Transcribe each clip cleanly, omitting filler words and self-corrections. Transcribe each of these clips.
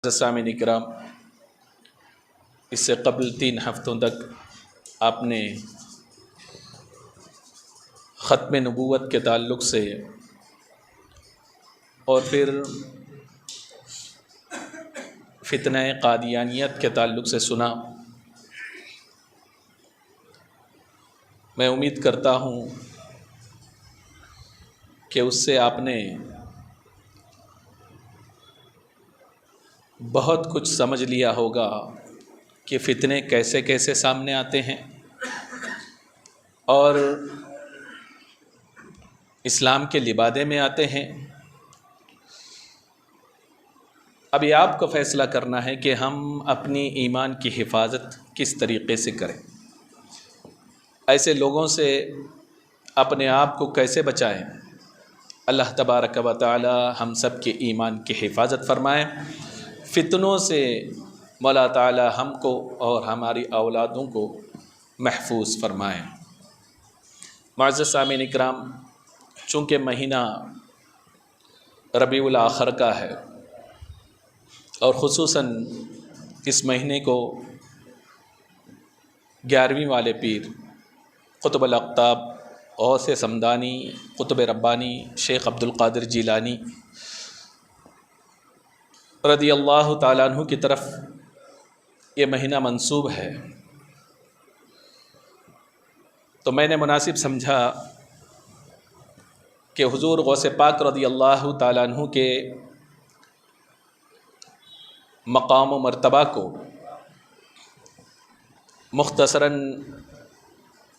سامعین کرام، اس سے قبل 3 ہفتوں تک آپ نے ختم نبوت کے تعلق سے اور پھر فتنہ قادیانیت کے تعلق سے سنا۔ میں امید کرتا ہوں کہ اس سے آپ نے بہت کچھ سمجھ لیا ہوگا کہ فتنے کیسے کیسے سامنے آتے ہیں اور اسلام کے لبادے میں آتے ہیں۔ اب یہ آپ کو فیصلہ کرنا ہے کہ ہم اپنی ایمان کی حفاظت کس طریقے سے کریں، ایسے لوگوں سے اپنے آپ کو کیسے بچائیں۔ اللہ تبارک و تعالی ہم سب کے ایمان کی حفاظت فرمائے، فتنوں سے مولا تعالی ہم کو اور ہماری اولادوں کو محفوظ فرمائیں۔ معزز سامعین اکرام، چونکہ مہینہ ربیع الاخر کا ہے اور خصوصاً اس مہینے کو 11ویں والے پیر قطب الاقطاب غوث سمدانی قطب ربانی شیخ عبد القادر جیلانی رضی اللہ تعالیٰ عنہ کی طرف یہ مہینہ منسوب ہے، تو میں نے مناسب سمجھا کہ حضور غوث پاک رضی اللہ تعالیٰ عنہ کے مقام و مرتبہ کو مختصراً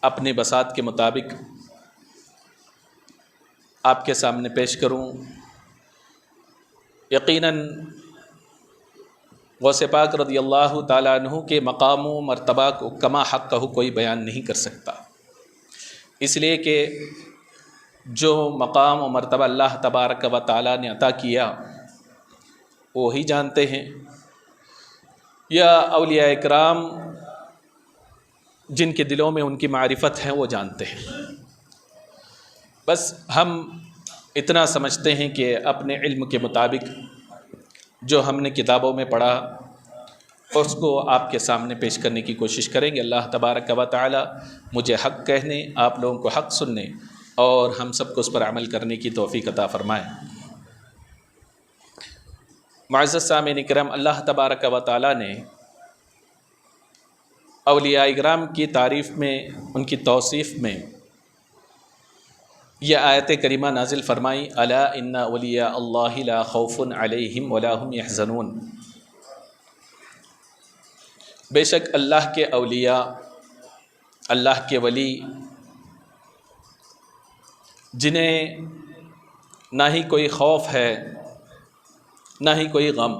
اپنی بساط کے مطابق آپ کے سامنے پیش کروں۔ یقیناً غوث پاک رضی اللہ تعالیٰ عنہ کے مقام و مرتبہ کو کما حق کہو کوئی بیان نہیں کر سکتا، اس لیے کہ جو مقام و مرتبہ اللہ تبارک و تعالیٰ نے عطا کیا وہی جانتے ہیں، یا اولیاء اکرام جن کے دلوں میں ان کی معرفت ہے وہ جانتے ہیں۔ بس ہم اتنا سمجھتے ہیں کہ اپنے علم کے مطابق جو ہم نے کتابوں میں پڑھا اس کو آپ کے سامنے پیش کرنے کی کوشش کریں گے۔ اللہ تبارک و تعالی مجھے حق کہنے، آپ لوگوں کو حق سننے اور ہم سب کو اس پر عمل کرنے کی توفیق عطا فرمائے۔ معزز سامعین کرام، اللہ تبارک و تعالی نے اولیاء اکرام کی تعریف میں، ان کی توصیف میں یہ آیت کریمہ نازل فرمائی، الا ان اولیاء اللہ لا خوف علیہم ولا هم یحزنون۔ بے شک اللہ کے اولیاء، اللہ کے ولی، جنہیں نہ ہی کوئی خوف ہے نہ ہی کوئی غم،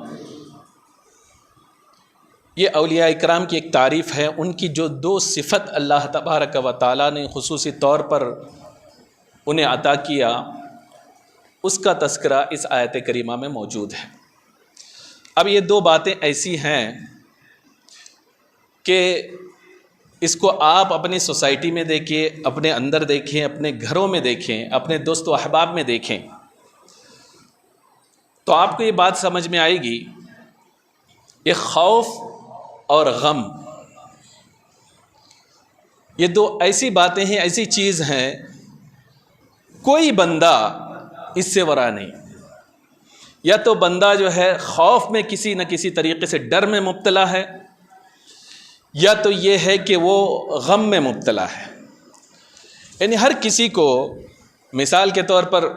یہ اولیاء اکرام کی ایک تعریف ہے۔ ان کی جو 2 صفت اللہ تبارک و تعالیٰ نے خصوصی طور پر انہیں عطا کیا، اس کا تذکرہ اس آیت کریمہ میں موجود ہے۔ اب یہ 2 باتیں ایسی ہیں کہ اس کو آپ اپنی سوسائٹی میں دیکھیں، اپنے اندر دیکھیں، اپنے گھروں میں دیکھیں، اپنے دوست و احباب میں دیکھیں، تو آپ کو یہ بات سمجھ میں آئے گی۔ یہ خوف اور غم، یہ 2 ایسی باتیں ہیں، ایسی چیز ہیں، کوئی بندہ اس سے ورا نہیں۔ یا تو بندہ جو ہے خوف میں کسی نہ کسی طریقے سے ڈر میں مبتلا ہے، یا تو یہ ہے کہ وہ غم میں مبتلا ہے۔ یعنی ہر کسی کو، مثال کے طور پر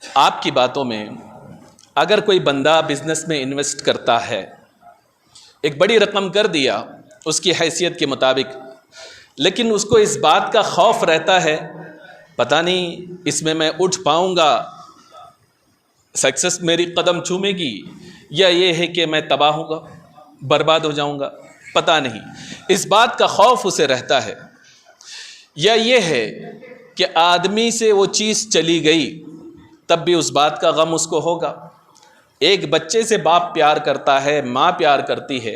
آپ کی باتوں میں، اگر کوئی بندہ بزنس میں انویسٹ کرتا ہے، ایک بڑی رقم کر دیا اس کی حیثیت کے مطابق، لیکن اس کو اس بات کا خوف رہتا ہے پتہ نہیں اس میں اٹھ پاؤں گا، سکسیس میری قدم چومے گی، یا یہ ہے کہ میں تباہ ہوں گا، برباد ہو جاؤں گا، پتہ نہیں، اس بات کا خوف اسے رہتا ہے۔ یا یہ ہے کہ آدمی سے وہ چیز چلی گئی تب بھی اس بات کا غم اس کو ہوگا۔ ایک بچے سے باپ پیار کرتا ہے، ماں پیار کرتی ہے،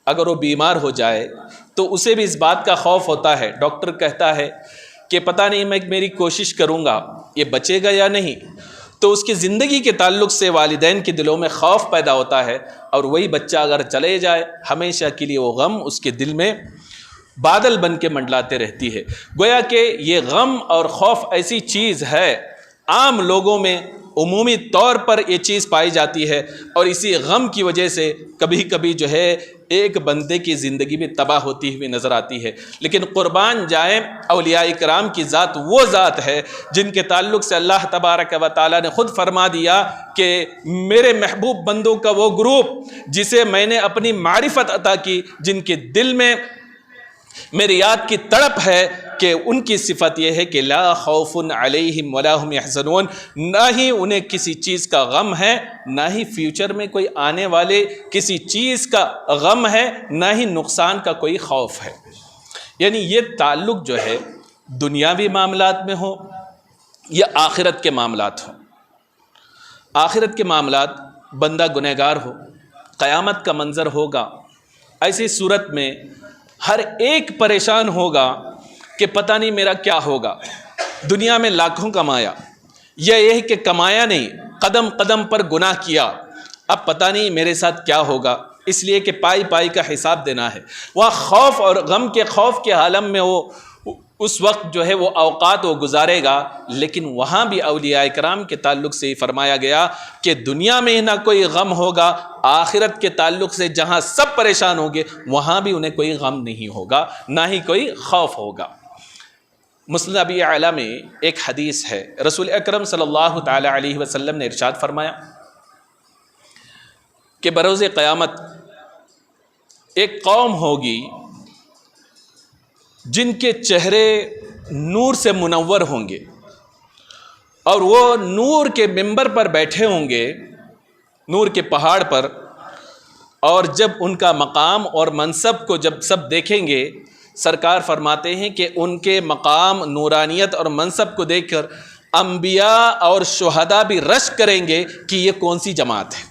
اگر وہ بیمار ہو جائے تو اسے بھی اس بات کا خوف ہوتا ہے۔ ڈاکٹر کہتا ہے کہ پتہ نہیں میں میری کوشش کروں گا یہ بچے گا یا نہیں، تو اس کی زندگی کے تعلق سے والدین کے دلوں میں خوف پیدا ہوتا ہے، اور وہی بچہ اگر چلے جائے ہمیشہ کے لیے وہ غم اس کے دل میں بادل بن کے منڈلاتے رہتی ہے۔ گویا کہ یہ غم اور خوف ایسی چیز ہے، عام لوگوں میں عمومی طور پر یہ چیز پائی جاتی ہے، اور اسی غم کی وجہ سے کبھی کبھی جو ہے ایک بندے کی زندگی بھی تباہ ہوتی ہوئی نظر آتی ہے۔ لیکن قربان جائیں، اولیاء کرام کی ذات وہ ذات ہے جن کے تعلق سے اللہ تبارک و تعالیٰ نے خود فرما دیا کہ میرے محبوب بندوں کا وہ گروپ جسے میں نے اپنی معرفت عطا کی، جن کے دل میں میری یاد کی تڑپ ہے، کہ ان کی صفت یہ ہے کہ لا خوف علیہم ولا هم یحزنون، نہ ہی انہیں کسی چیز کا غم ہے، نہ ہی فیوچر میں کوئی آنے والے کسی چیز کا غم ہے، نہ ہی نقصان کا کوئی خوف ہے۔ یعنی یہ تعلق جو ہے دنیاوی معاملات میں ہو یا آخرت کے معاملات ہوں۔ آخرت کے معاملات بندہ گنہگار ہو، قیامت کا منظر ہوگا، ایسی صورت میں ہر ایک پریشان ہوگا کہ پتہ نہیں میرا کیا ہوگا۔ دنیا میں لاکھوں کمایا، یا یہ کہ کمایا نہیں، قدم قدم پر گناہ کیا، اب پتہ نہیں میرے ساتھ کیا ہوگا، اس لیے کہ پائی پائی کا حساب دینا ہے۔ وہاں خوف اور غم کے خوف کے عالم میں وہ اس وقت جو ہے وہ اوقات وہ گزارے گا، لیکن وہاں بھی اولیاء کرام کے تعلق سے فرمایا گیا کہ دنیا میں نہ کوئی غم ہوگا، آخرت کے تعلق سے جہاں سب پریشان ہوں گے وہاں بھی انہیں کوئی غم نہیں ہوگا، نہ ہی کوئی خوف ہوگا۔ مسند ابی اعلیٰ میں ایک حدیث ہے، رسول اکرم صلی اللہ تعالی علیہ وسلم نے ارشاد فرمایا کہ بروز قیامت ایک قوم ہوگی جن کے چہرے نور سے منور ہوں گے، اور وہ نور کے منبر پر بیٹھے ہوں گے، نور کے پہاڑ پر، اور جب ان کا مقام اور منصب کو جب سب دیکھیں گے، سرکار فرماتے ہیں کہ ان کے مقام، نورانیت اور منصب کو دیکھ کر انبیاء اور شہداء بھی رشک کریں گے کہ یہ کون سی جماعت ہے۔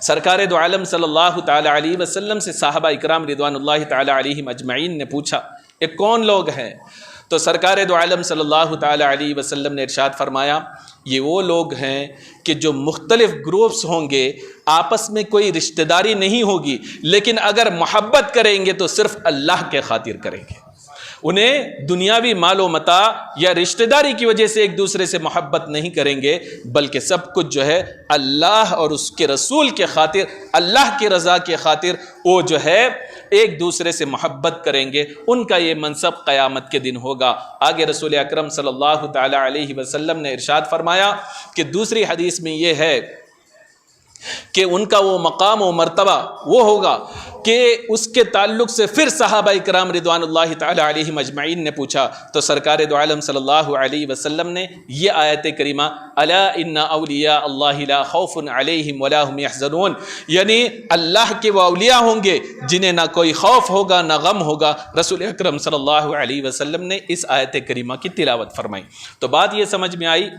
سرکار دو عالم صلی اللہ تعالی علیہ وسلم سے صحابہ اکرام رضوان اللہ تعالی علیہم اجمعین نے پوچھا یہ کون لوگ ہیں؟ تو سرکار دو عالم صلی اللہ تعالی علیہ وسلم نے ارشاد فرمایا یہ وہ لوگ ہیں کہ جو مختلف گروپس ہوں گے، آپس میں کوئی رشتہ داری نہیں ہوگی، لیکن اگر محبت کریں گے تو صرف اللہ کے خاطر کریں گے۔ انہیں دنیاوی مال و متاع یا رشتہ داری کی وجہ سے ایک دوسرے سے محبت نہیں کریں گے، بلکہ سب کچھ جو ہے اللہ اور اس کے رسول کے خاطر، اللہ کی رضا کے خاطر وہ جو ہے ایک دوسرے سے محبت کریں گے۔ ان کا یہ منصب قیامت کے دن ہوگا۔ آگے رسول اکرم صلی اللہ تعالی علیہ وسلم نے ارشاد فرمایا کہ دوسری حدیث میں یہ ہے کہ ان کا وہ مقام و مرتبہ وہ ہوگا کہ اس کے تعلق سے پھر صحابہ کرام رضوان اللہ تعالی علیہم اجمعین نے پوچھا، تو سرکار دو عالم صلی اللہ علیہ وسلم نے یہ آیت کریمہ الا ان اولیاء اللہ لا خوف علیہم ولا هم یحزنون، یعنی اللہ کے وہ اولیاء ہوں گے جنہیں نہ کوئی خوف ہوگا نہ غم ہوگا۔ رسول اکرم صلی اللہ علیہ وسلم نے اس آیت کریمہ کی تلاوت فرمائی۔ تو بات یہ سمجھ میں آئی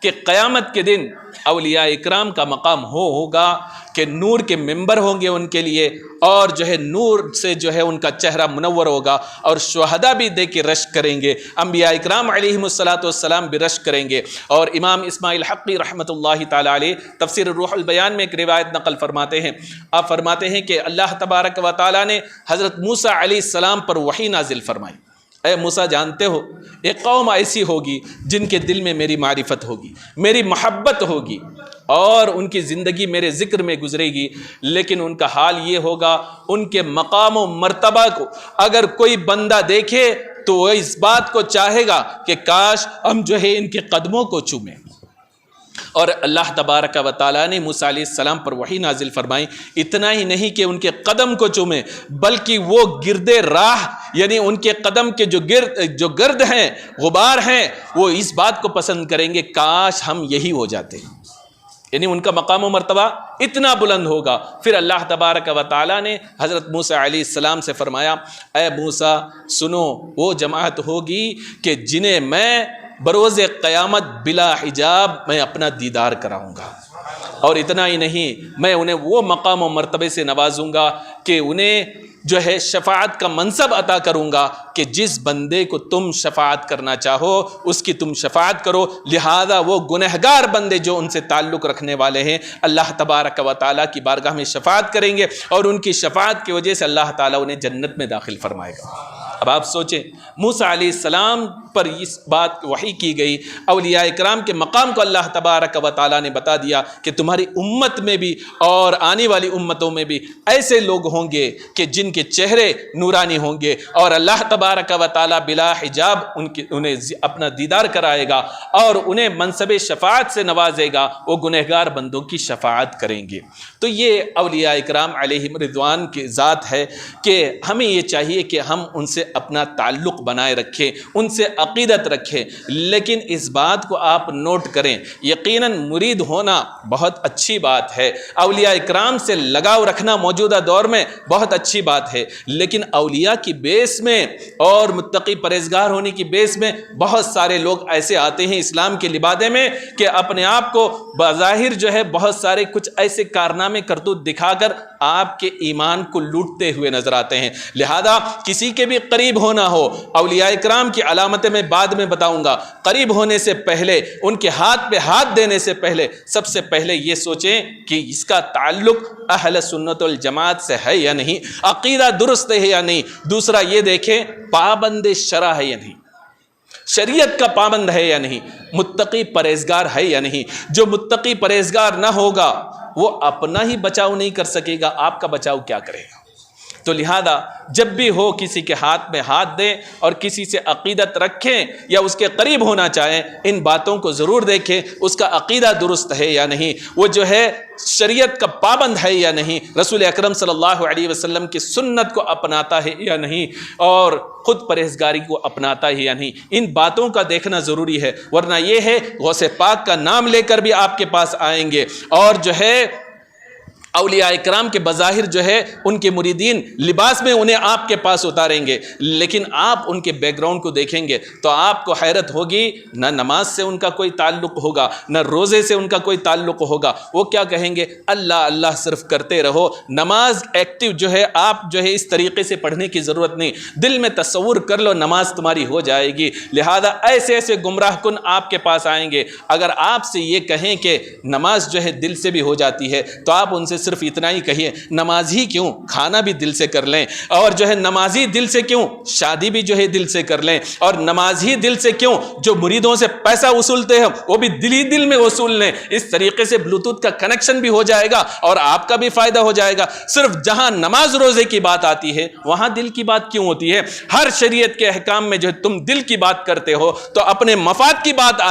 کہ قیامت کے دن اولیاء اکرام کا مقام ہوگا کہ نور کے ممبر ہوں گے ان کے لیے، اور جو ہے نور سے جو ہے ان کا چہرہ منور ہوگا، اور شہداء بھی دے کے رشک کریں گے، انبیاء اکرام علیہم الصلاۃ بھی رشک کریں گے۔ اور امام اسماعیل حقی رحمۃ اللہ تعالی علیہ تفسیر الروح البیان میں ایک روایت نقل فرماتے ہیں، آپ فرماتے ہیں کہ اللہ تبارک و تعالی نے حضرت موسیٰ علیہ السلام پر وحی نازل فرمائی، اے موسیٰ جانتے ہو ایک قوم ایسی ہوگی جن کے دل میں میری معرفت ہوگی، میری محبت ہوگی، اور ان کی زندگی میرے ذکر میں گزرے گی، لیکن ان کا حال یہ ہوگا ان کے مقام و مرتبہ کو اگر کوئی بندہ دیکھے تو وہ اس بات کو چاہے گا کہ کاش ہم جو ہے ان کے قدموں کو چومیں۔ اور اللہ تبارک و تعالیٰ نے موسیٰ علیہ السلام پر وحی نازل فرمائی، اتنا ہی نہیں کہ ان کے قدم کو چومیں، بلکہ وہ گرد راہ، یعنی ان کے قدم کے جو گرد ہیں، غبار ہیں، وہ اس بات کو پسند کریں گے کاش ہم یہی ہو جاتے، یعنی ان کا مقام و مرتبہ اتنا بلند ہوگا۔ پھر اللہ تبارک و تعالیٰ نے حضرت موسیٰ علیہ السلام سے فرمایا اے موسیٰ سنو، وہ جماعت ہوگی کہ جنہیں میں بروز قیامت بلا حجاب میں اپنا دیدار کراؤں گا، اور اتنا ہی نہیں میں انہیں وہ مقام و مرتبے سے نوازوں گا کہ انہیں جو ہے شفاعت کا منصب عطا کروں گا کہ جس بندے کو تم شفاعت کرنا چاہو اس کی تم شفاعت کرو. لہذا وہ گنہگار بندے جو ان سے تعلق رکھنے والے ہیں اللہ تبارک و تعالیٰ کی بارگاہ میں شفاعت کریں گے اور ان کی شفاعت کی وجہ سے اللہ تعالیٰ انہیں جنت میں داخل فرمائے گا. اب آپ سوچیں موسیٰ علیہ السلام پر اس بات وحی کی گئی، اولیاء اکرام کے مقام کو اللہ تبارک و تعالیٰ نے بتا دیا کہ تمہاری امت میں بھی اور آنے والی امتوں میں بھی ایسے لوگ ہوں گے کہ جن کے چہرے نورانی ہوں گے اور اللہ تبارک و تعالیٰ بلا حجاب انہیں اپنا دیدار کرائے گا اور انہیں منصب شفاعت سے نوازے گا، وہ گنہگار بندوں کی شفاعت کریں گے. تو یہ اولیاء اکرام علیہم رضوان کی ذات ہے کہ ہمیں یہ چاہیے کہ ہم ان سے اپنا تعلق بنائے رکھیں، ان سے عقیدت رکھیں. لیکن اس بات کو آپ نوٹ کریں، یقیناً مرید ہونا بہت اچھی بات ہے، اولیاء اکرام سے لگاؤ رکھنا موجودہ دور میں بہت اچھی بات ہے، لیکن اولیاء کی بیس میں اور متقی پرہیزگار ہونے کی بیس میں بہت سارے لوگ ایسے آتے ہیں اسلام کے لبادے میں کہ اپنے آپ کو بظاہر جو ہے بہت سارے کچھ ایسے کارنامے کرتوت دکھا کر آپ کے ایمان کو لوٹتے ہوئے نظر آتے ہیں. لہذا کسی کے بھی قریب ہونا ہو، اولیاء اکرام کی علامتیں میں بعد میں بتاؤں گا، قریب ہونے سے پہلے ان کے ہاتھ پہ ہاتھ دینے سے پہلے سب سے پہلے یہ سوچیں کہ اس کا تعلق اہل سنت والجماعت سے ہے یا نہیں، عقیدہ درست ہے یا نہیں. دوسرا یہ دیکھیں پابند شرع ہے یا نہیں، شریعت کا پابند ہے یا نہیں، متقی پرہیزگار ہے یا نہیں. جو متقی پرہیزگار نہ ہوگا وہ اپنا ہی بچاؤ نہیں کر سکے گا، آپ کا بچاؤ کیا کرے گا؟ تو لہذا جب بھی ہو کسی کے ہاتھ میں ہاتھ دیں اور کسی سے عقیدت رکھیں یا اس کے قریب ہونا چاہیں، ان باتوں کو ضرور دیکھیں اس کا عقیدہ درست ہے یا نہیں، وہ جو ہے شریعت کا پابند ہے یا نہیں، رسول اکرم صلی اللہ علیہ وسلم کی سنت کو اپناتا ہے یا نہیں، اور خود پرہیزگاری کو اپناتا ہے یا نہیں. ان باتوں کا دیکھنا ضروری ہے، ورنہ یہ ہے غوث پاک کا نام لے کر بھی آپ کے پاس آئیں گے اور جو ہے اولیاء اکرام کے بظاہر جو ہے ان کے مریدین لباس میں انہیں آپ کے پاس اتاریں گے، لیکن آپ ان کے بیک گراؤنڈ کو دیکھیں گے تو آپ کو حیرت ہوگی، نہ نماز سے ان کا کوئی تعلق ہوگا، نہ روزے سے ان کا کوئی تعلق ہوگا. وہ کیا کہیں گے؟ اللہ اللہ صرف کرتے رہو، نماز ایکٹیو جو ہے آپ جو ہے اس طریقے سے پڑھنے کی ضرورت نہیں، دل میں تصور کر لو نماز تمہاری ہو جائے گی. لہذا ایسے ایسے گمراہ کن آپ کے پاس آئیں گے. اگر آپ سے یہ کہیں کہ نماز جو ہے دل سے بھی ہو جاتی ہے تو آپ ان سے صرف اتنا ہی کہیے نماز ہی کیوں، کھانا بھی دل سے کر لیں، اور جو ہے نمازی دل سے کیوں، شادی بھی جو ہے دل سے کر لیں، اور نماز ہی دل سے کیوں، جو مریدوں سے پیسہ وصولتے ہیں وہ بھی دل ہی دل میں وصول لیں. اس طریقے سے بلوٹوتھ کا کنیکشن بھی ہو جائے گا اور آپ کا بھی فائدہ ہو جائے گا. صرف جہاں نماز روزے کی بات آتی ہے وہاں دل کی بات کیوں ہوتی ہے؟ ہر شریعت کے احکام میں جو ہے تم دل کی بات کرتے ہو تو اپنے مفاد کی بات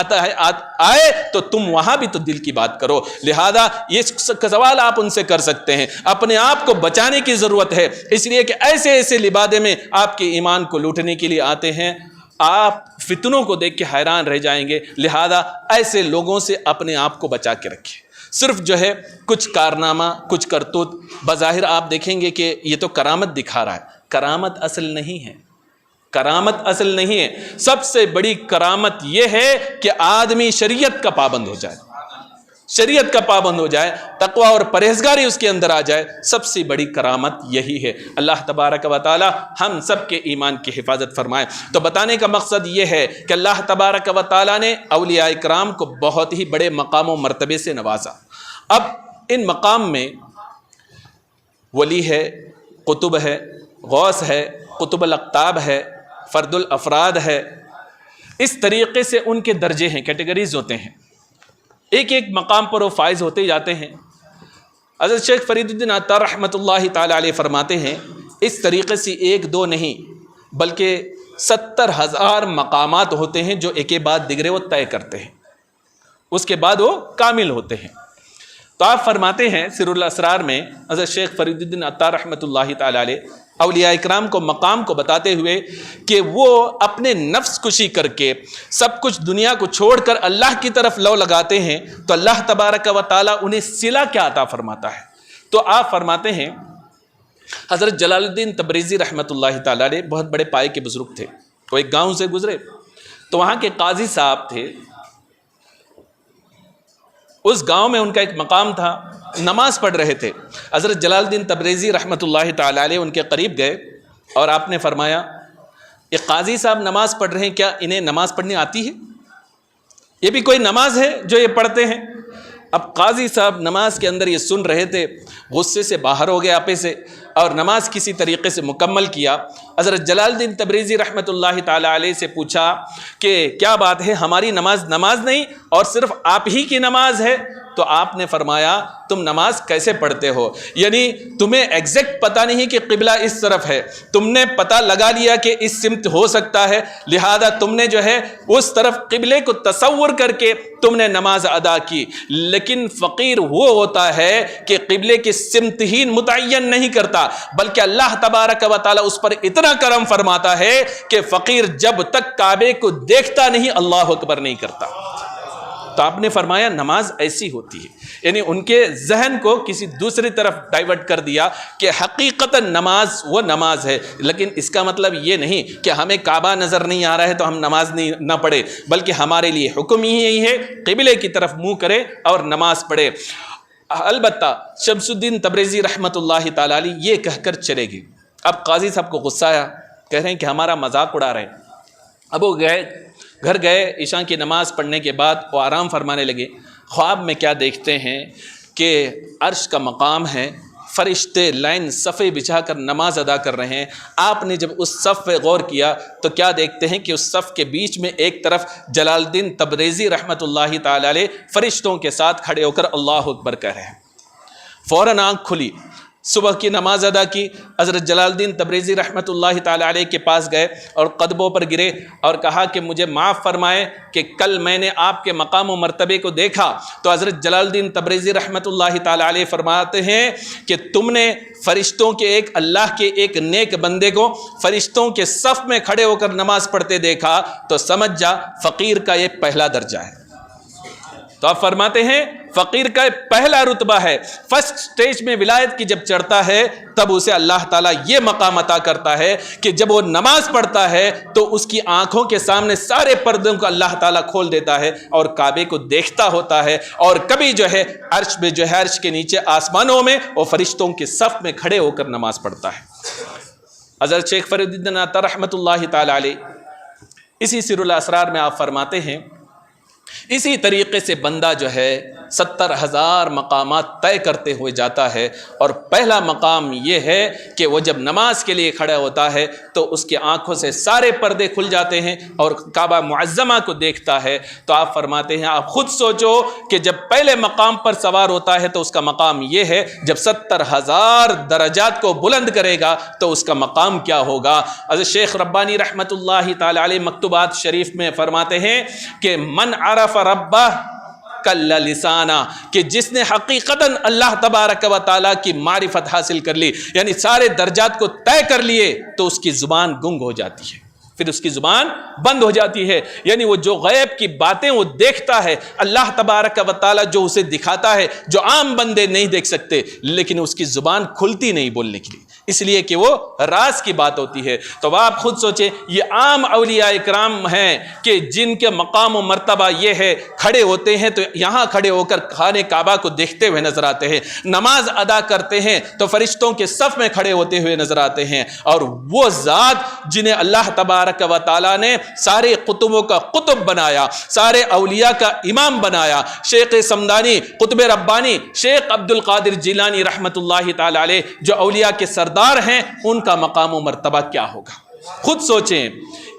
آئے تو تم وہاں بھی تو دل کی بات کرو. لہذا یہ سوال آپ ان سے کر سکتے ہیں. اپنے آپ کو بچانے کی ضرورت ہے، اس لیے کہ ایسے ایسے لبادے میں آپ کے ایمان کو لوٹنے کے لیے آتے ہیں. آپ فتنوں کو دیکھ کے حیران رہ جائیں گے. لہذا ایسے لوگوں سے اپنے آپ کو بچا کے رکھیں. صرف جو ہے کچھ کارنامہ، کچھ کرتوت بظاہر آپ دیکھیں گے کہ یہ تو کرامت دکھا رہا ہے، کرامت اصل نہیں ہے، کرامت اصل نہیں ہے. سب سے بڑی کرامت یہ ہے کہ آدمی شریعت کا پابند ہو جائے، شریعت کا پابند ہو جائے، تقوی اور پرہیزگاری اس کے اندر آ جائے. سب سے بڑی کرامت یہی ہے. اللہ تبارک و تعالی ہم سب کے ایمان کی حفاظت فرمائے. تو بتانے کا مقصد یہ ہے کہ اللہ تبارک و تعالی نے اولیاء اکرام کو بہت ہی بڑے مقام و مرتبے سے نوازا. اب ان مقام میں ولی ہے، قطب ہے، غوث ہے، قطب الاقطاب ہے، فرد الافراد ہے. اس طریقے سے ان کے درجے ہیں، کیٹیگریز ہوتے ہیں. ایک ایک مقام پر وہ فائز ہوتے جاتے ہیں. حضرت شیخ فرید الدین عطار رحمۃ اللہ تعالی علیہ فرماتے ہیں اس طریقے سے ایک دو نہیں بلکہ 70,000 مقامات ہوتے ہیں جو ایک بعد دیگرے وہ طے کرتے ہیں، اس کے بعد وہ کامل ہوتے ہیں. تو آپ فرماتے ہیں سر الاسرار میں حضرت شیخ فرید الدین عطار رحمۃ اللہ تعالی علیہ اولیاء اکرام کو مقام کو بتاتے ہوئے کہ وہ اپنے نفس کشی کر کے سب کچھ دنیا کو چھوڑ کر اللہ کی طرف لو لگاتے ہیں تو اللہ تبارک و تعالیٰ انہیں صلہ کیا عطا فرماتا ہے. تو آپ فرماتے ہیں حضرت جلال الدین تبریزی رحمۃ اللہ تعالیٰ علیہ بہت بڑے پائے کے بزرگ تھے. وہ ایک گاؤں سے گزرے تو وہاں کے قاضی صاحب تھے. اس گاؤں میں ان کا ایک مقام تھا، نماز پڑھ رہے تھے، حضرت جلال الدین تبریزی رحمۃ اللہ تعالی علیہ ان کے قریب گئے اور آپ نے فرمایا یہ قاضی صاحب نماز پڑھ رہے ہیں، کیا انہیں نماز پڑھنی آتی ہے؟ یہ بھی کوئی نماز ہے جو یہ پڑھتے ہیں؟ اب قاضی صاحب نماز کے اندر یہ سن رہے تھے، غصے سے باہر ہو گئے آپے سے، اور نماز کسی طریقے سے مکمل کیا۔ حضرت جلال الدین تبریزی رحمۃ اللہ تعالی علیہ سے پوچھا کہ کیا بات ہے، ہماری نماز نماز نہیں اور صرف آپ ہی کی نماز ہے؟ تو آپ نے فرمایا تم نماز کیسے پڑھتے ہو؟ یعنی تمہیں ایگزیکٹ پتہ نہیں کہ قبلہ اس طرف ہے، تم نے پتہ لگا لیا کہ اس سمت ہو سکتا ہے، لہذا تم نے جو ہے اس طرف قبلے کو تصور کر کے تم نے نماز ادا کی۔ لیکن فقیر وہ ہوتا ہے کہ قبلے کی سمت ہی متعین نہیں کرتا، بلکہ اللہ تبارک و تعالی اس پر اتنا کرم فرماتا ہے کہ فقیر جب تک کعبے کو دیکھتا نہیں اللہ اکبر نہیں کرتا۔ تو آپ نے فرمایا نماز ایسی ہوتی ہے، یعنی ان کے ذہن کو کسی دوسری طرف ڈائیورٹ کر دیا کہ حقیقتاً نماز وہ نماز ہے، لیکن اس کا مطلب یہ نہیں کہ ہمیں کعبہ نظر نہیں آ رہا ہے تو ہم نماز نہ پڑھے، بلکہ ہمارے لیے حکم یہی ہے قبلے کی طرف منہ کرے اور نماز پڑھے۔ البتہ شمس الدین تبریزی رحمۃ اللہ تعالی علیہ یہ کہہ کر چلے گئے۔ اب قاضی صاحب کو غصہ آیا، کہہ رہے ہیں کہ ہمارا مذاق اڑا رہے ہیں۔ اب وہ گھر گئے، عشاء کی نماز پڑھنے کے بعد وہ آرام فرمانے لگے۔ خواب میں کیا دیکھتے ہیں کہ عرش کا مقام ہے، فرشتے لائن صفے بچھا کر نماز ادا کر رہے ہیں۔ آپ نے جب اس صف پہ غور کیا تو کیا دیکھتے ہیں کہ اس صف کے بیچ میں ایک طرف جلال الدین تبریزی رحمۃ اللہ تعالی علیہ فرشتوں کے ساتھ کھڑے ہو کر اللہ اکبر کہہ رہے ہیں۔ فوراً آنکھ کھلی، صبح کی نماز ادا کی، حضرت جلال الدین تبریزی رحمۃ اللہ تعالی علیہ کے پاس گئے اور قدموں پر گرے اور کہا کہ مجھے معاف فرمائے کہ کل میں نے آپ کے مقام و مرتبے کو دیکھا۔ تو حضرت جلال الدین تبریزی رحمۃ اللہ تعالی علیہ فرماتے ہیں کہ تم نے فرشتوں کے اللہ کے ایک نیک بندے کو فرشتوں کے صف میں کھڑے ہو کر نماز پڑھتے دیکھا تو سمجھ جا فقیر کا یہ پہلا درجہ ہے۔ تو آپ فرماتے ہیں فقیر کا پہلا رتبہ ہے، فرسٹ سٹیج میں ولایت کی جب چڑھتا ہے تب اسے اللہ تعالیٰ یہ مقام عطا کرتا ہے کہ جب وہ نماز پڑھتا ہے تو اس کی آنکھوں کے سامنے سارے پردوں کو اللہ تعالیٰ کھول دیتا ہے اور کعبے کو دیکھتا ہوتا ہے، اور کبھی جو ہے عرش میں جو ہے عرش کے نیچے آسمانوں میں وہ فرشتوں کے صف میں کھڑے ہو کر نماز پڑھتا ہے۔ حضرت شیخ فرید الدین عطا رحمۃ اللہ تعالی علیہ اسی سر الاسرار میں آپ فرماتے ہیں اسی طریقے سے بندہ جو ہے 70,000 مقامات طے کرتے ہوئے جاتا ہے، اور پہلا مقام یہ ہے کہ وہ جب نماز کے لیے کھڑا ہوتا ہے تو اس کی آنکھوں سے سارے پردے کھل جاتے ہیں اور کعبہ معظمہ کو دیکھتا ہے۔ تو آپ فرماتے ہیں آپ خود سوچو کہ جب پہلے مقام پر سوار ہوتا ہے تو اس کا مقام یہ ہے، جب 70,000 درجات کو بلند کرے گا تو اس کا مقام کیا ہوگا۔ حضرت شیخ ربانی رحمۃ اللہ تعالی علیہ مکتوبات شریف میں فرماتے ہیں کہ من عرف ربہ کل لسانہ، کہ جس نے حقیقتاً اللہ تبارک و تعالیٰ کی معرفت حاصل کر لی، یعنی سارے درجات کو طے کر لیے، تو اس کی زبان گنگ ہو جاتی ہے، پھر اس کی زبان بند ہو جاتی ہے۔ یعنی وہ جو غیب کی باتیں وہ دیکھتا ہے، اللہ تبارک و تعالیٰ جو اسے دکھاتا ہے جو عام بندے نہیں دیکھ سکتے، لیکن اس کی زبان کھلتی نہیں بولنے کے لیے، اس لیے کہ وہ راز کی بات ہوتی ہے۔ تو آپ خود سوچیں، یہ عام اولیاء اکرام ہیں کہ جن کے مقام و مرتبہ یہ ہے، کھڑے ہوتے ہیں تو یہاں کھڑے ہو کر خانہ کعبہ کو دیکھتے ہوئے نظر آتے ہیں، نماز ادا کرتے ہیں تو فرشتوں کے صف میں کھڑے ہوتے ہوئے نظر آتے ہیں، اور وہ ذات جنہیں اللہ تبارک و تعالیٰ نے سارے قطبوں کا قطب بنایا، سارے اولیاء کا امام بنایا، شیخ سمدانی، قطب ربانی، شیخ عبد القادر جیلانی رحمۃ اللہ تعالی علیہ جو اولیاء کے سردار ہیں، ان کا مقام و مرتبہ کیا ہوگا، خود سوچیں۔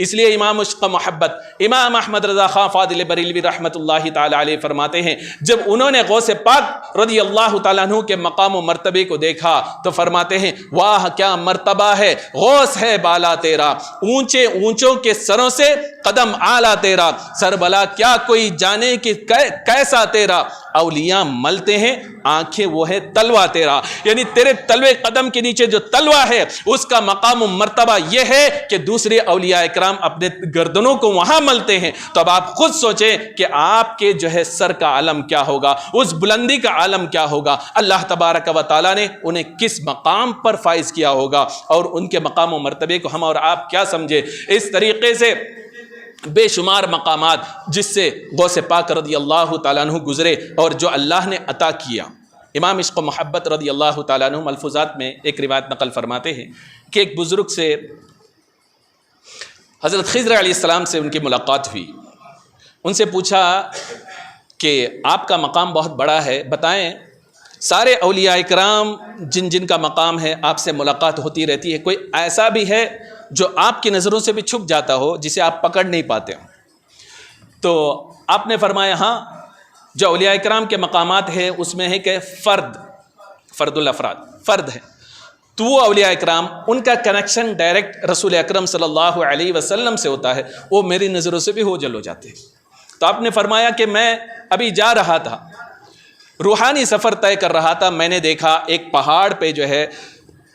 اس لیے امام عشق محبت امام احمد رضا خان فاضل بریلوی رحمۃ اللہ تعالی علیہ فرماتے ہیں جب انہوں نے غوث پاک رضی اللہ تعالیٰ عنہ کے مقام و مرتبے کو دیکھا تو فرماتے ہیں واہ کیا مرتبہ ہے، غوث ہے بالا تیرا، اونچے اونچوں کے سروں سے قدم اعلیٰ تیرا، سر بلا کیا کوئی جانے کہ کیسا تیرا، اولیاء ملتے ہیں آنکھیں وہ ہے تلوہ تیرا، یعنی تیرے تلوے قدم کے نیچے جو تلوہ ہے اس کا مقام و مرتبہ یہ ہے کہ دوسرے اولیاء اکرام اپنے گردنوں کو وہاں ملتے ہیں۔ تو اب آپ خود سوچیں کہ آپ کے جو ہے سر کا عالم کیا ہوگا، اس بلندی کا عالم کیا ہوگا، اللہ تبارک و تعالیٰ نے انہیں کس مقام پر فائز کیا ہوگا، اور ان کے مقام و مرتبے کو ہم اور آپ کیا سمجھے۔ اس طریقے سے بے شمار مقامات جس سے غوث پاک رضی اللہ تعالیٰ عنہ گزرے اور جو اللہ نے عطا کیا، امام عشق و محبت رضی اللہ تعالیٰ عنہ ملفوظات میں ایک روایت نقل فرماتے ہیں کہ ایک بزرگ سے حضرت خضر علیہ السلام سے ان کی ملاقات ہوئی. ان سے پوچھا کہ آپ کا مقام بہت بڑا ہے، بتائیں سارے اولیاء کرام جن جن کا مقام ہے آپ سے ملاقات ہوتی رہتی ہے، کوئی ایسا بھی ہے جو آپ کی نظروں سے بھی چھپ جاتا ہو، جسے آپ پکڑ نہیں پاتے ہو؟ تو آپ نے فرمایا ہاں، جو اولیاء کرام کے مقامات ہیں اس میں ہے کہ فرد الافراد، فرد ہے. تو وہ اولیاء کرام ان کا کنیکشن ڈائریکٹ رسول اکرم صلی اللہ علیہ وسلم سے ہوتا ہے، وہ میری نظروں سے بھی اوجھل ہو جاتے ہیں. تو آپ نے فرمایا کہ میں ابھی جا رہا تھا، روحانی سفر طے کر رہا تھا، میں نے دیکھا ایک پہاڑ پہ جو ہے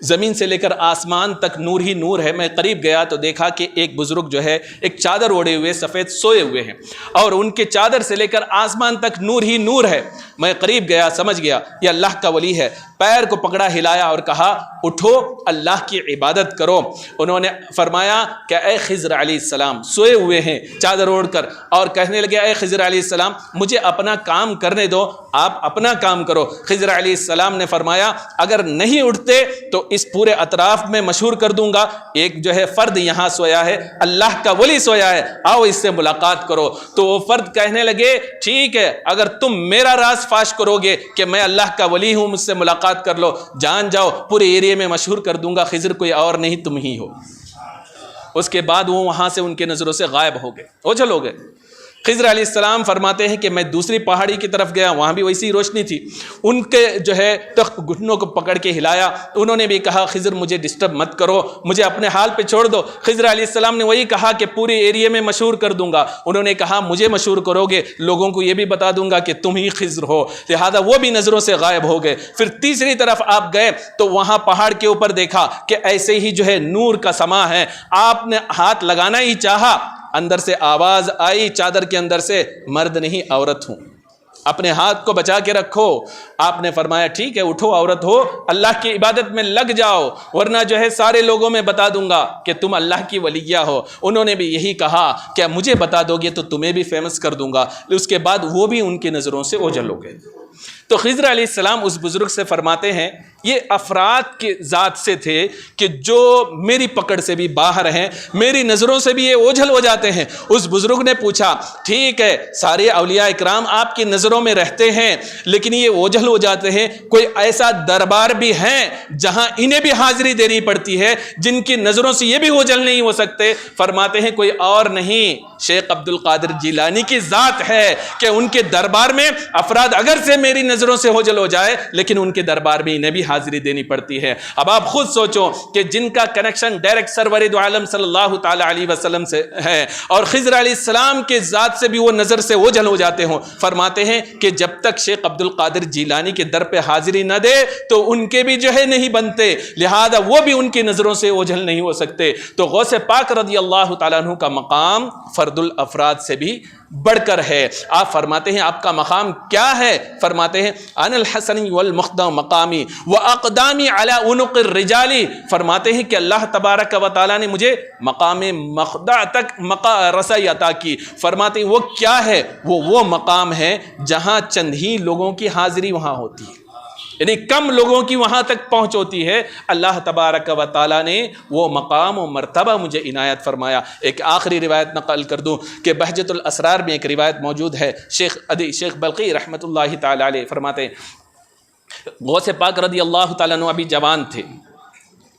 زمین سے لے کر آسمان تک نور ہی نور ہے. میں قریب گیا تو دیکھا کہ ایک بزرگ جو ہے ایک چادر اوڑھے ہوئے سفید سوئے ہوئے ہیں، اور ان کے چادر سے لے کر آسمان تک نور ہی نور ہے. میں قریب گیا، سمجھ گیا یہ اللہ کا ولی ہے. پیر کو پکڑا، ہلایا اور کہا اٹھو اللہ کی عبادت کرو. انہوں نے فرمایا کہ اے خضر علیہ السلام، سوئے ہوئے ہیں چادر اوڑھ کر، اور کہنے لگے اے خضر علیہ السلام مجھے اپنا کام کرنے دو، آپ اپنا کام کرو. خضر علیہ السلام نے فرمایا اگر نہیں اٹھتے تو اس پورے اطراف میں مشہور کر دوں گا، ایک جو ہے فرد یہاں سویا ہے، اللہ کا ولی سویا ہے، آؤ اس سے ملاقات کرو. تو وہ فرد کہنے لگے ٹھیک ہے، اگر تم میرا راز فاش کرو گے کہ میں اللہ کا ولی ہوں، مجھ سے ملاقات کر لو، جان جاؤ پورے ایریے میں مشہور کر دوں گا خضر کوئی اور نہیں تم ہی ہو. اس کے بعد وہ وہاں سے ان کے نظروں سے غائب ہو گئے، اوجھل ہو گئے. خضر علیہ السلام فرماتے ہیں کہ میں دوسری پہاڑی کی طرف گیا، وہاں بھی ویسی روشنی تھی. ان کے جو ہے تخت گھٹنوں کو پکڑ کے ہلایا. انہوں نے بھی کہا خضر مجھے ڈسٹرب مت کرو، مجھے اپنے حال پہ چھوڑ دو. خضر علیہ السلام نے وہی کہا کہ پورے ایریے میں مشہور کر دوں گا. انہوں نے کہا مجھے مشہور کرو گے، لوگوں کو یہ بھی بتا دوں گا کہ تم ہی خضر ہو. لہذا وہ بھی نظروں سے غائب ہو گئے. پھر تیسری طرف آپ گئے تو وہاں پہاڑ کے اوپر دیکھا کہ ایسے ہی جو ہے نور کا سما ہے. آپ نے ہاتھ لگانا ہی چاہا، اندر سے آواز آئی چادر کے اندر سے، مرد نہیں عورت ہوں، اپنے ہاتھ کو بچا کے رکھو. آپ نے فرمایا ٹھیک ہے اٹھو، عورت ہو اللہ کی عبادت میں لگ جاؤ، ورنہ جو ہے سارے لوگوں میں بتا دوں گا کہ تم اللہ کی ولیہ ہو. انہوں نے بھی یہی کہا کہ مجھے بتا دو گے تو تمہیں بھی فیمس کر دوں گا. اس کے بعد وہ بھی ان کی نظروں سے اوجھل ہو گئے. تو خضر علیہ السلام اس بزرگ سے فرماتے ہیں یہ افراد کے ذات سے تھے کہ جو میری پکڑ سے بھی باہر ہیں، میری نظروں سے بھی یہ اوجھل ہو جاتے ہیں. اس بزرگ نے پوچھا ٹھیک ہے سارے اولیاء اکرام آپ کی نظروں میں رہتے ہیں لیکن یہ اوجھل ہو جاتے ہیں، کوئی ایسا دربار بھی ہیں جہاں انہیں بھی حاضری دینی پڑتی ہے جن کی نظروں سے یہ بھی اوجھل نہیں ہو سکتے؟ فرماتے ہیں کوئی اور نہیں، شیخ عبد القادر جیلانی کی ذات ہے کہ ان کے دربار میں افراد اگر سے میری نظروں سے اوجھل ہو جائے لیکن ان کے دربار میں انہیں بھی حاضری دینی پڑتی ہے. اب آپ خود سوچو کہ جن کا کنیکشن ڈائریکٹ سرور دو عالم صلی اللہ تعالی علیہ وسلم سے ہے اور خضر علیہ السلام کے ذات سے بھی وہ نظر سے اوجھل ہو جاتے ہوں، فرماتے ہیں کہ جب تک شیخ عبد القادر جیلانی کے در پہ حاضری نہ دے تو ان کے بھی جو ہے نہیں بنتے، لہذا وہ بھی ان کی نظروں سے اوجھل نہیں ہو سکتے. تو غوث پاک رضی اللہ تعالیٰ عنہ کا مقام فرد الافراد سے بھی بڑھ کر ہے. آپ فرماتے ہیں آپ کا مقام کیا ہے؟ فرماتے ہیں ان الحسن والمخدع مقامی واقدامی علی عنق الرجال. فرماتے ہیں کہ اللہ تبارک و تعالی نے مجھے مقام مخدع تک رسائی عطا کی. فرماتے ہیں وہ کیا ہے؟ وہ مقام ہے جہاں چند ہی لوگوں کی حاضری وہاں ہوتی ہے، یعنی کم لوگوں کی وہاں تک پہنچ ہوتی ہے. اللہ تبارک و تعالیٰ نے وہ مقام و مرتبہ مجھے عنایت فرمایا. ایک آخری روایت نقل کر دوں کہ بہجت الاسرار میں ایک روایت موجود ہے. شیخ بلقی رحمۃ اللہ تعالی علیہ فرماتے ہیں غوث پاک رضی اللہ تعالیٰ عنہ ابھی جوان تھے،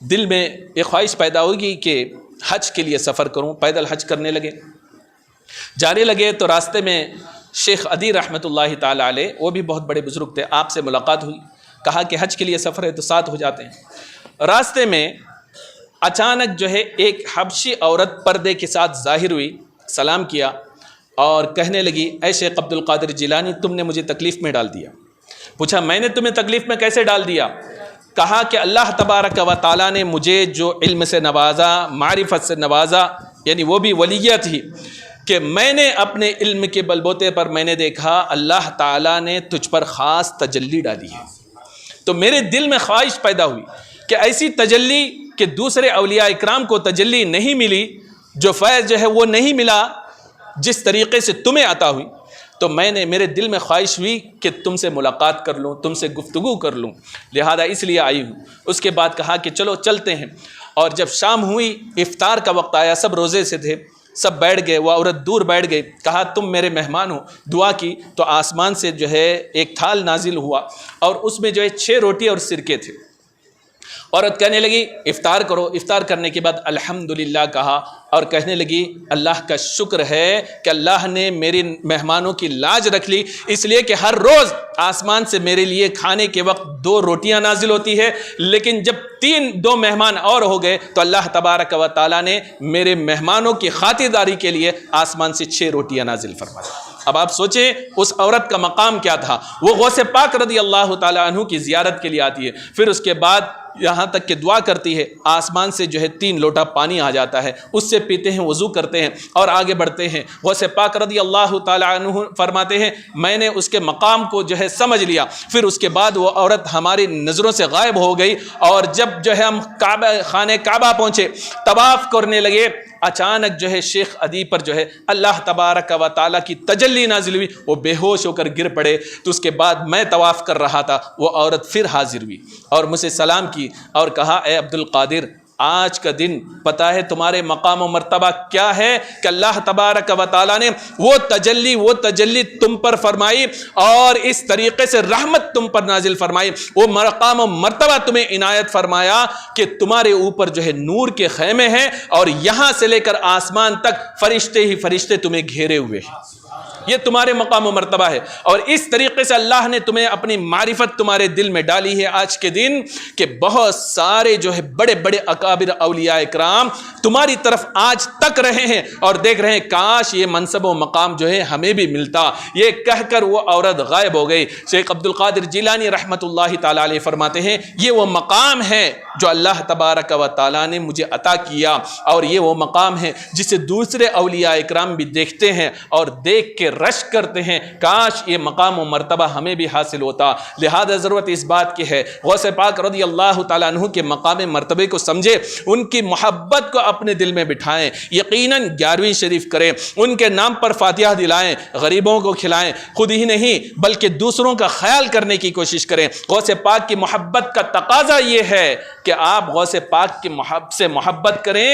دل میں ایک خواہش پیدا ہوگی کہ حج کے لیے سفر کروں. پیدل حج کرنے لگے، جانے لگے تو راستے میں شیخ عدی رحمۃ اللہ تعالی علیہ، وہ بھی بہت بڑے بزرگ تھے، آپ سے ملاقات ہوئی. کہا کہ حج کے لیے سفر ہے تو ساتھ ہو جاتے ہیں. راستے میں اچانک جو ہے ایک حبشی عورت پردے کے ساتھ ظاہر ہوئی، سلام کیا اور کہنے لگی اے شیخ عبد القادر جیلانی تم نے مجھے تکلیف میں ڈال دیا. پوچھا میں نے تمہیں تکلیف میں کیسے ڈال دیا؟ کہا کہ اللہ تبارک و تعالیٰ نے مجھے جو علم سے نوازا، معرفت سے نوازا، یعنی وہ بھی ولیہ تھی، کہ میں نے اپنے علم کے بلبوتے پر میں نے دیکھا اللہ تعالیٰ نے تجھ پر خاص تجلی ڈالی ہے. تو میرے دل میں خواہش پیدا ہوئی کہ ایسی تجلی کہ دوسرے اولیاء اکرام کو تجلی نہیں ملی، جو فیض جو ہے وہ نہیں ملا جس طریقے سے تمہیں عطا ہوئی. تو میرے دل میں خواہش ہوئی کہ تم سے ملاقات کر لوں، تم سے گفتگو کر لوں، لہذا اس لیے آئی ہوں۔ اس کے بعد کہا کہ چلو چلتے ہیں، اور جب شام ہوئی، افطار کا وقت آیا، سب روزے سے تھے، سب بیٹھ گئے، وہ عورت دور بیٹھ گئی، کہا تم میرے مہمان ہو، دعا کی تو آسمان سے جو ہے ایک تھال نازل ہوا اور اس میں جو ہے 6 روٹی اور سرکے تھے۔ عورت کہنے لگی افطار کرو، افطار کرنے کے بعد الحمدللہ کہا اور کہنے لگی اللہ کا شکر ہے کہ اللہ نے میری مہمانوں کی لاج رکھ لی، اس لیے کہ ہر روز آسمان سے میرے لیے کھانے کے وقت 2 روٹیاں نازل ہوتی ہے، لیکن جب 2 مہمان اور ہو گئے تو اللہ تبارک و تعالیٰ نے میرے مہمانوں کی خاطرداری کے لیے آسمان سے 6 روٹیاں نازل فرمائی۔ اب آپ سوچیں اس عورت کا مقام کیا تھا، وہ غوث پاک رضی اللہ تعالیٰ عنہ کی زیارت کے لیے آتی ہے، پھر اس کے بعد یہاں تک کہ دعا کرتی ہے، آسمان سے جو ہے 3 لوٹا پانی آ جاتا ہے، اس سے پیتے ہیں، وضو کرتے ہیں اور آگے بڑھتے ہیں۔ غوث پاک رضی اللہ تعالیٰ عنہ فرماتے ہیں میں نے اس کے مقام کو جو ہے سمجھ لیا، پھر اس کے بعد وہ عورت ہماری نظروں سے غائب ہو گئی، اور جب جو ہے ہم خانہ کعبہ پہنچے، طواف کرنے لگے، اچانک جو ہے شیخ عدی پر جو ہے اللہ تبارک و تعالیٰ کی تجلی نازل ہوئی، وہ بے ہوش ہو کر گر پڑے۔ تو اس کے بعد میں طواف کر رہا تھا، وہ عورت پھر حاضر ہوئی اور مجھ سے سلام کی اور کہا اے عبد القادر، آج کا دن پتہ ہے تمہارے مقام و مرتبہ کیا ہے کہ اللہ تبارک و تعالیٰ نے وہ تجلی تم پر فرمائی اور اس طریقے سے رحمت تم پر نازل فرمائی، وہ مقام و مرتبہ تمہیں عنایت فرمایا کہ تمہارے اوپر جو ہے نور کے خیمے ہیں اور یہاں سے لے کر آسمان تک فرشتے ہی فرشتے تمہیں گھیرے ہوئے ہیں، یہ تمہارے مقام و مرتبہ ہے، اور اس طریقے سے اللہ نے تمہیں اپنی معرفت تمہارے دل میں ڈالی ہے آج کے دن کہ بہت سارے جو ہے بڑے بڑے اکابر اولیاء اکرام تمہاری طرف آج تک رہے ہیں اور دیکھ رہے ہیں کاش یہ منصب و مقام جو ہے ہمیں بھی ملتا۔ یہ کہہ کر وہ عورت غائب ہو گئی۔ شیخ عبد القادر جیلانی رحمۃ اللہ تعالیٰ علیہ فرماتے ہیں یہ وہ مقام ہے جو اللہ تبارک و تعالیٰ نے مجھے عطا کیا، اور یہ وہ مقام ہے جسے دوسرے اولیاء اکرام بھی دیکھتے ہیں اور دیکھ کے رشک کرتے ہیں کاش یہ مقام و مرتبہ ہمیں بھی حاصل ہوتا۔ لہذا ضرورت اس بات کی ہے غوث پاک رضی اللہ تعالیٰ عنہ کے مقام مرتبے کو سمجھے، ان کی محبت کو اپنے دل میں بٹھائیں، یقیناً 11ویں شریف کریں، ان کے نام پر فاتحہ دلائیں، غریبوں کو کھلائیں، خود ہی نہیں بلکہ دوسروں کا خیال کرنے کی کوشش کریں۔ غوث پاک کی محبت کا تقاضا یہ ہے کہ آپ غوث پاک کی سے محبت کریں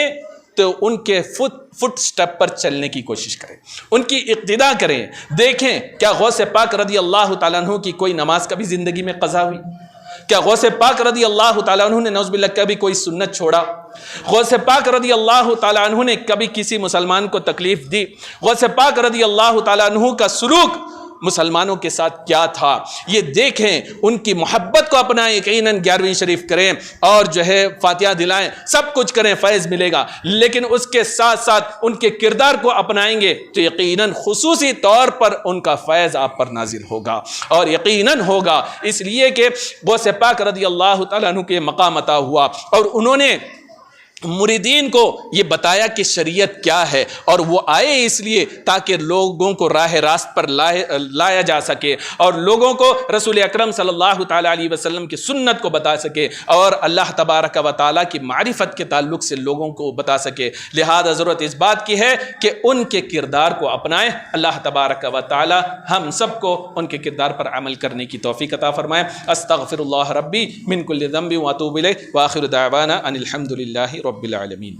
تو ان کے فٹ سٹیپ پر چلنے کی کوشش کریں، ان کی اقتدا کریں۔ دیکھیں کیا غوث پاک رضی اللہ تعالیٰ عنہ کی کوئی نماز کبھی زندگی میں قضا ہوئی؟ کیا غوث پاک رضی اللہ تعالیٰ عنہ نے نعوذ باللہ کبھی کوئی سنت چھوڑا؟ غوث پاک رضی اللہ تعالیٰ عنہ نے کبھی کسی مسلمان کو تکلیف دی؟ غوث پاک رضی اللہ تعالیٰ عنہ کا سلوک مسلمانوں کے ساتھ کیا تھا؟ یہ دیکھیں، ان کی محبت کو اپنائیں، یقیناً 11ویں شریف کریں اور جو ہے فاتحہ دلائیں، سب کچھ کریں، فیض ملے گا، لیکن اس کے ساتھ ساتھ ان کے کردار کو اپنائیں گے تو یقیناً خصوصی طور پر ان کا فیض آپ پر نازل ہوگا، اور یقیناً ہوگا، اس لیے کہ غوث پاک رضی اللہ تعالیٰ عنہ کے مقام عطا ہوا اور انہوں نے مریدین کو یہ بتایا کہ شریعت کیا ہے، اور وہ آئے اس لیے تاکہ لوگوں کو راہ راست پر لایا جا سکے اور لوگوں کو رسول اکرم صلی اللہ تعالیٰ علیہ وسلم کی سنت کو بتا سکے اور اللہ تبارک و تعالیٰ کی معرفت کے تعلق سے لوگوں کو بتا سکے۔ لہذا ضرورت اس بات کی ہے کہ ان کے کردار کو اپنائیں۔ اللہ تبارک و تعالیٰ ہم سب کو ان کے کردار پر عمل کرنے کی توفیق عطا فرمائے۔ استغفر اللہ ربی من کل ذنب واتوب الیہ، وآخر دعوانا ان الحمد للہ رب العالمین۔